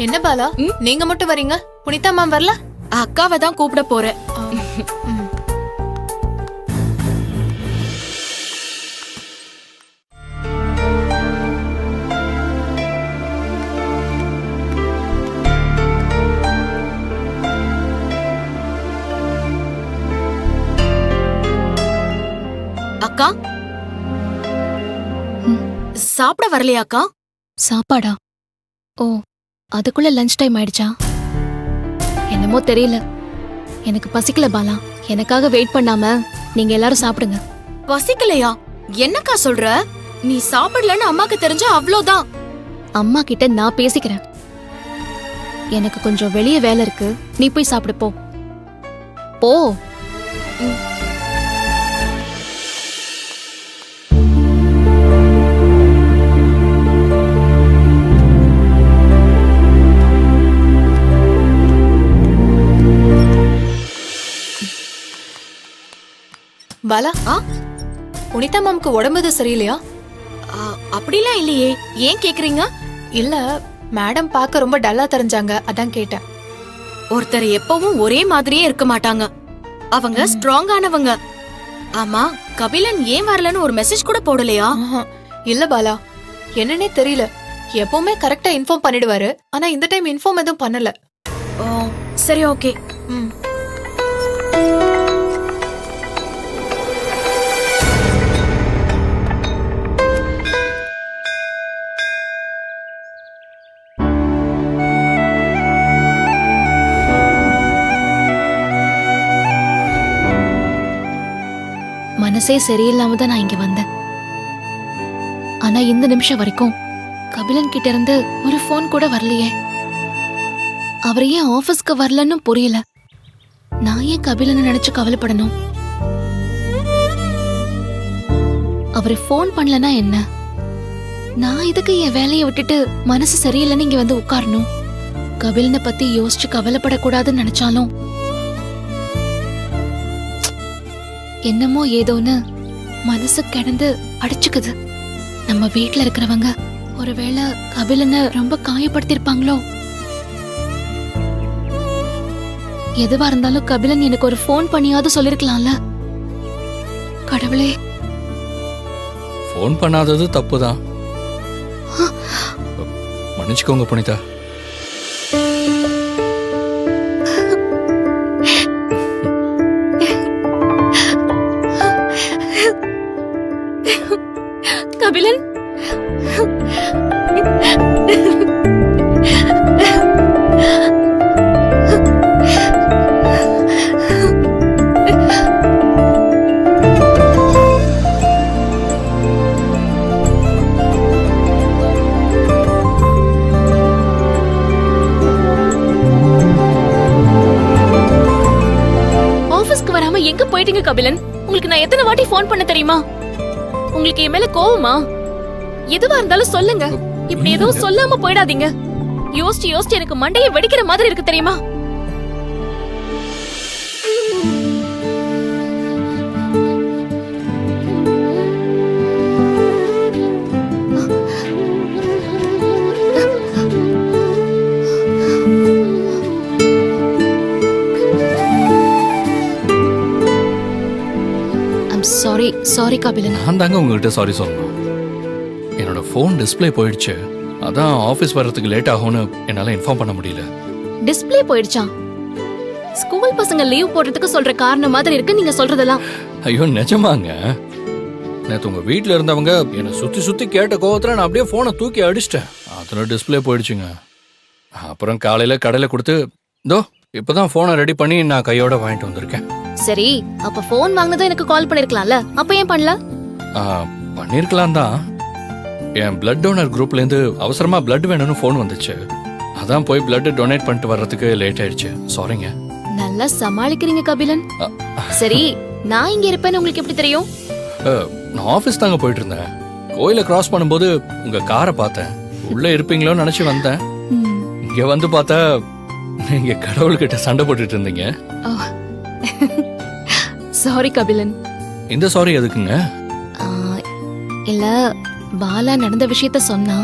என்ன பாலா, நீங்க மட்டும் வரீங்க, புனிதா மேம் வரல? அக்காவை தான் கூப்பிட போறேன். அக்கா சாப்பிட வரலையா அக்கா? சாப்பாடா? ஓ, அதுக்குள்ள லஞ்ச் டைம் ஆயிடுச்சா? என்னமோ தெரியல, எனக்கு பசிக்கல பாலா. எனக்காக வெயிட் பண்ணாம நீங்க எல்லாரும் சாப்பிடுங்க. பசிக்கலையா? என்னக்கா சொல்ற? நீ சாப்பிடலன்னு அம்மாக்கு தெரிஞ்சா அவ்வளோதான். அம்மா கிட்ட நான் பேசிக்கிறேன். எனக்கு கொஞ்சம் வெளியே வேலை இருக்கு, நீ போய் சாப்பிடு போ. போ. பாலா, புனிதா மேம்க்கு உடம்பு சரியில்லையா? அப்படிலாம் இல்லையே, ஏன் கேக்குறீங்க? இல்ல, மேடம் பார்க்க ரொம்ப டல்லா தெரிஞ்சாங்க, அதான் கேட்டேன். ஒருத்தர் எப்பவும் ஒரே மாதிரியே இருக்க மாட்டாங்க. அவங்க ஸ்ட்ராங்கானவங்க. ஆமா, கபிலன் ஏன் வரலன்னு ஒரு மெசேஜ் கூட போடலையா? இல்ல பாலா, என்னன்னே தெரியல. எப்பவுமே கரெக்டா இன்ஃபார்ம் பண்ணிடுவாரு, ஆனா இந்த டைம் இன்ஃபார்ம் எதுவும் பண்ணல. ஓ, சரி, ஓகே. மனசே சரியில்லாம தான் நான் இங்க வந்தேன். ஆனா இந்த நிமிஷம் வரைக்கும் கபிலன் கிட்ட இருந்து ஒரு போன் கூட வரலையே. அவர் ஏன் ஆபீஸ்க்கு வரலன்னு புரியல. நான் ஏன் கபிலனை நினைச்சு கவலைப்படணும்? அவரு போன் பண்ணலனா என்ன? நான் இதுக்கு என் வேலையை விட்டுட்டு மனசு சரியில்லைன்னு இங்க வந்து உட்காரணும்? கபிலனை பத்தி யோசிச்சு கவலைப்படக்கூடாதுன்னு நினைச்சாலும் என்னமோ ஏதோன்னு மனசு கிடந்து அடிச்சுக்குது. நம்ம வீட்டுல இருக்கிறவங்க ஒருவேளை கபிலனை ரொம்ப காயப்படுத்திருப்பாங்களோ? எதுவா இருந்தாலும் கபிலன் எனக்கு ஒரு போன் பண்ணியாவது சொல்லிருக்கலாம்ல. கடவுளே, போன் பண்ணாதது தப்புதான். மன்னிச்சுக்கோங்க புனிதா. கபிலன், ஆபீஸ்க்கு வராம எங்க போயிட்டீங்க கபிலன்? உங்களுக்கு நான் எத்தனை வாட்டி போன் பண்ண தெரியுமா? உங்களுக்கு என் மேல கோவமா? எதுவா இருந்தாலும் சொல்லுங்க. இப்படி எதுவும் சொல்லாம போயிடாதீங்க. யோசிச்சு யோசிச்சு எனக்கு மண்டையை வெடிக்கிற மாதிரி இருக்கு தெரியுமா? சாரி கபிலன். நான் தாங்க உங்ககிட்ட சாரி சொல்லணும். என்னோட ஃபோன் டிஸ்பிளே போயிடுச்சு, அதான் ஆபீஸ் வர்றதுக்கு லேட் ஆகும்னு என்னால இன்ஃபார்ம் பண்ண முடியல. டிஸ்பிளே போயிடுச்சா? ஸ்கூல் பசங்க லீவ் போடுறதுக்கு சொல்ற காரணம் மாதிரி இருக்கு நீங்க சொல்றதெல்லாம். ஐயோ நிஜமாங்க, நேத்து உங்க வீட்டுல இருந்தவங்க என்னை சுத்தி சுத்தி கேட்ட கோவத்துல நான் அப்படியே போனை தூக்கி அடிச்சிட்டேன். அதுல டிஸ்பிளே போயிடுச்சுங்க. அப்புறம் காலையில கடையில கொடுத்து இதோ இப்பதான் போனை ரெடி பண்ணி நான் கையோட வாங்கிட்டு வந்திருக்கேன். சரி, அப்ப போன் வாங்கினதும் எனக்கு கால் பண்ணிருக்கலாம்ல, அப்ப ஏன் பண்ணல? பண்ணிருக்கலாம் தான். என் பிளட் டோனர் குரூப்ல இருந்து அவசரமா பிளட் வேணும்னு போன் வந்துச்சு, அதான் போய் பிளட் டொனேட் பண்ணிட்டு வர்றதுக்கு லேட் ஆயிடுச்சு. சாரிங்க. நல்லா சமாளிக்கிறீங்க கபிலன். சரி, நான் இங்க இருப்பேன்னு உங்களுக்கு எப்படி தெரியும்? நான் ஆபீஸ் தாங்க போயிட்டு இருந்தேன். கோயில கிராஸ் பண்ணும்போது உங்க காரை பார்த்தேன். உள்ள இருப்பீங்களோன்னு நினைச்சு வந்தேன். இங்க வந்து பார்த்தா நீங்க கடவுள்கிட்ட சண்டை போட்டுட்டு இருந்தீங்க. சாரி கபிலன். இந்த சாரி எதுக்குங்க? இல்ல, பாலா நடந்த விஷயத்த சொன்னா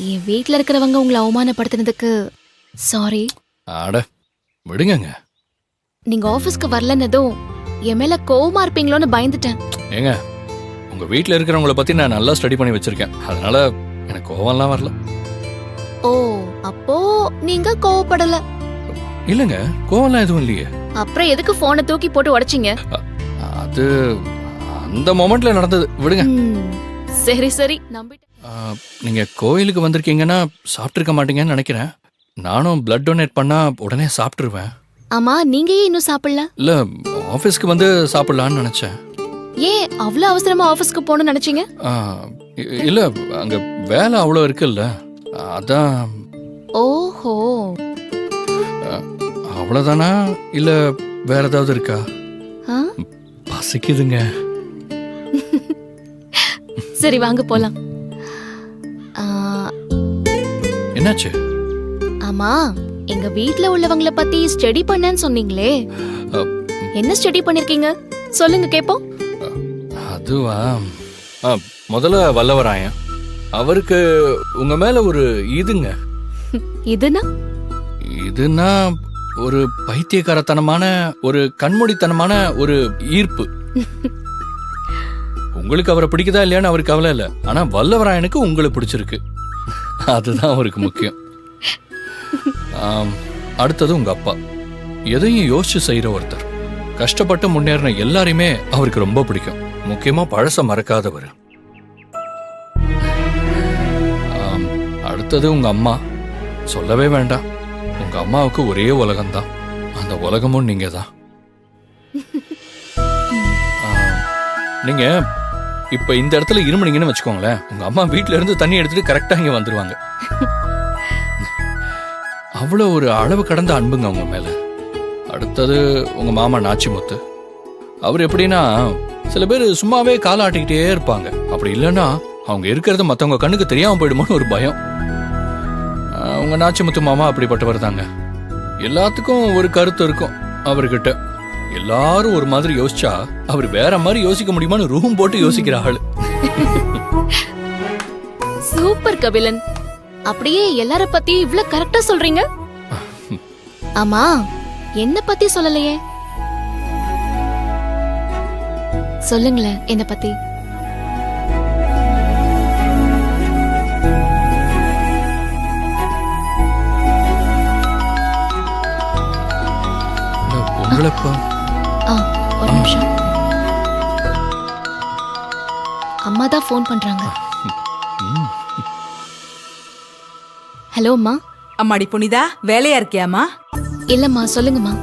என் வீட்ல இருக்கிறவங்க உங்களை அவமானப்படுத்தினதுக்கு சாரி. அட விடுங்கங்க. நீங்க ஆபீஸ்க்கு வரலன்னதும் என் மேல கோவமா இருப்பீங்களோன்னு பயந்துட்டேன். ஏங்க உங்க வீட்ல இருக்கிறவங்கள பத்தி நான் நல்லா ஸ்டடி பண்ணி வச்சிருக்கேன். அதனால எனக்கு கோவம்லாம் வரல. ஓ, அப்போ நீங்க கோவப்படல. இல்லங்க, கோவம்லாம் எதுவும் இல்லையே. அப்புறம் எதுக்கு போனை தூக்கி போட்டு உடைச்சிங்க? அது அந்த மொமெண்ட்ல நடந்தது. விடுங்க. சரி சரி, நம்பிட்டேன். நீங்க கோயிலுக்கு வந்திருக்கீங்கன்னா சாப்பிட்டுருக்க மாட்டீங்கன்னு நினைக்கிறேன். நானும் பிளட் டொனேட் பண்ணா உடனே சாப்பிட்டுருவேன். ஆமா, நீங்க ஏன் இன்னும் சாப்பிடல? இல்ல, ஆபீஸ்க்கு வந்து சாப்பிடலான்னு நினைச்சேன். ஏன் அவ்வளவு அவசரமா ஆபீஸ்க்கு போகணும்னு நினைச்சீங்க? இல்ல, அங்க வேலை அவ்வளோ இருக்குல்ல, அதான். ஓஹோ, அவ்வளவுதானா இல்ல வேற ஏதாவது இருக்கா? ஆ? பசிக்குதுங்க. சரி வாங்க போலாம். ஆ, என்னாச்சு? ஆமா, எங்க வீட்ல உள்ளவங்கள பத்தி ஸ்டடி பண்ணேன்னு சொன்னீங்களே, என்ன ஸ்டடி பண்ணிருக்கீங்க சொல்லுங்க கேப்போம். அதுவா, முதல்ல வல்லவராயன். அவருக்கு உங்க மேல ஒரு இதுங்க. இதுனா ஒரு பைத்தியக்காரத்தனமான, ஒரு கண்மூடித்தனமான ஒரு ஈர்ப்பு. உங்களுக்கு அவரை பிடிக்குதா இல்லையான்னு அவருக்கு கவலை இல்ல. ஆனா வல்லவராயனுக்கு உங்களை பிடிச்சிருக்கு, அதுதான் அவருக்கு முக்கியம். அடுத்தது உங்க அப்பா. எதையும் யோசிச்சு செய்யற ஒருத்தர். கஷ்டப்பட்டு முன்னேறின எல்லாரையுமே அவருக்கு ரொம்ப பிடிக்கும். முக்கியமா பழச மறக்காதவர். அடுத்தது உங்க அம்மா. சொல்லவே வேண்டாம். உங்க அம்மாவுக்கு ஒரே உலகம்தான். அந்த உலகமும் நீங்க தான். நீங்க இப்ப இந்த இடத்துல இருமுனீங்கன்னு வச்சுக்கோங்களேன், உங்க அம்மா வீட்ல இருந்து தண்ணி எடுத்துட்டு கரெக்டா இங்க வந்துருவாங்க. அவ்வளவு ஒரு அளவு கடந்த அன்புங்க உங்க மேல. அடுத்தது உங்க மாமா நாச்சிமுத்து. அவர் எப்படின்னா, சில பேர் சும்மாவே கால ஆட்டிக்கிட்டே இருப்பாங்க. அப்படி இல்லைன்னா அவங்க இருக்கிறது மத்தவங்க கண்ணுக்கு தெரியாம போயிடுமோன்னு ஒரு பயம். உங்க நாச்சிமுத்து மாமா அப்படிப்பட்டவர் தாங்க. எல்லாத்துக்கும் ஒரு கருத்து இருக்கும் அவர்கிட்ட. எல்லாரும் ஒரு மாதிரி யோசிச்சா அவர் வேற மாதிரி யோசிக்க முடியுமான்னு ரூம் போட்டு யோசிக்கிற ஆளு. சூப்பர் கபிலன், அப்படியே எல்லார பத்தி இவ்ளோ கரெக்டா சொல்றீங்க. ஆமா, என்ன பத்தி சொல்லலையே? சொல்லுங்களேன், என்ன பத்தி. ஒரு நிமிஷம், அம்மா தான் ஃபோன் பண்றாங்க. ஹலோ அம்மா. அம்மாடி புனிதா, வேலையா இருக்கியாமா? இல்லம்மா, சொல்லுங்கம்மா.